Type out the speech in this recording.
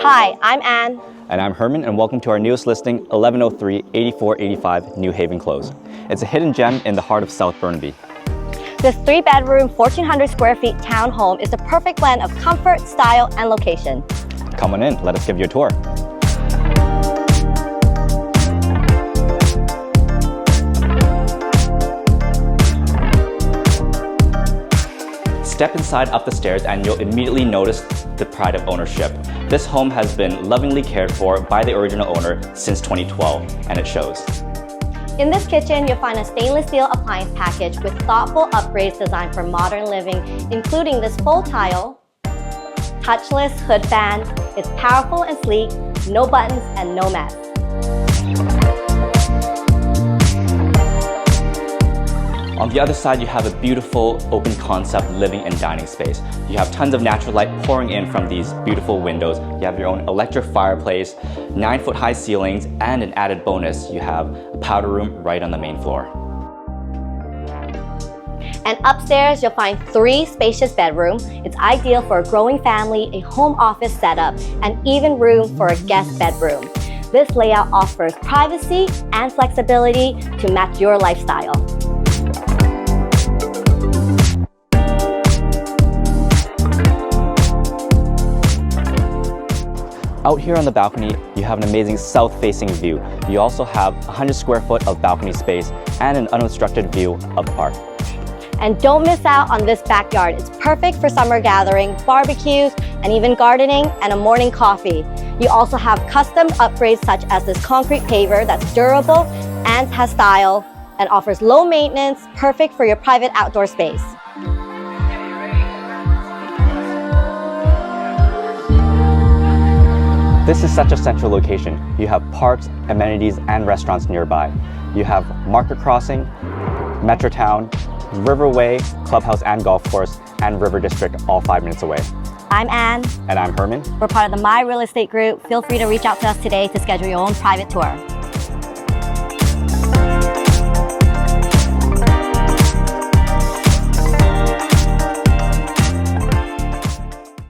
Hi, I'm Anne. And I'm Herman, and welcome to our newest listing, 1103 8485 New Haven Close. It's a hidden gem in the heart of South Burnaby. This 3-bedroom, 1,400 square feet townhome is the perfect blend of comfort, style, and location. Come on in, let us give you a tour. Step inside up the stairs and you'll immediately notice the pride of ownership. This home has been lovingly cared for by the original owner since 2012, and it shows. In this kitchen, you'll find a stainless steel appliance package with thoughtful upgrades designed for modern living, including this full tile, touchless hood fan. It's powerful and sleek, no buttons and no mess. On the other side, you have a beautiful open concept living and dining space. You have tons of natural light pouring in from these beautiful windows. You have your own electric fireplace, 9-foot high ceilings, and an added bonus, you have a powder room right on the main floor. And upstairs, you'll find 3 spacious bedrooms. It's ideal for a growing family, a home office setup, and even room for a guest bedroom. This layout offers privacy and flexibility to match your lifestyle. Out here on the balcony, you have an amazing south-facing view. You also have 100 square foot of balcony space and an unobstructed view of the park. And don't miss out on this backyard. It's perfect for summer gatherings, barbecues, and even gardening and a morning coffee. You also have custom upgrades such as this concrete paver that's durable and has style and offers low maintenance, perfect for your private outdoor space. This is such a central location. You have parks, amenities, and restaurants nearby. You have Market Crossing, Metrotown, Riverway, clubhouse and golf course, and River District all 5 minutes away. I'm Anne. And I'm Herman. We're part of the My Real Estate group. Feel free to reach out to us today to schedule your own private tour.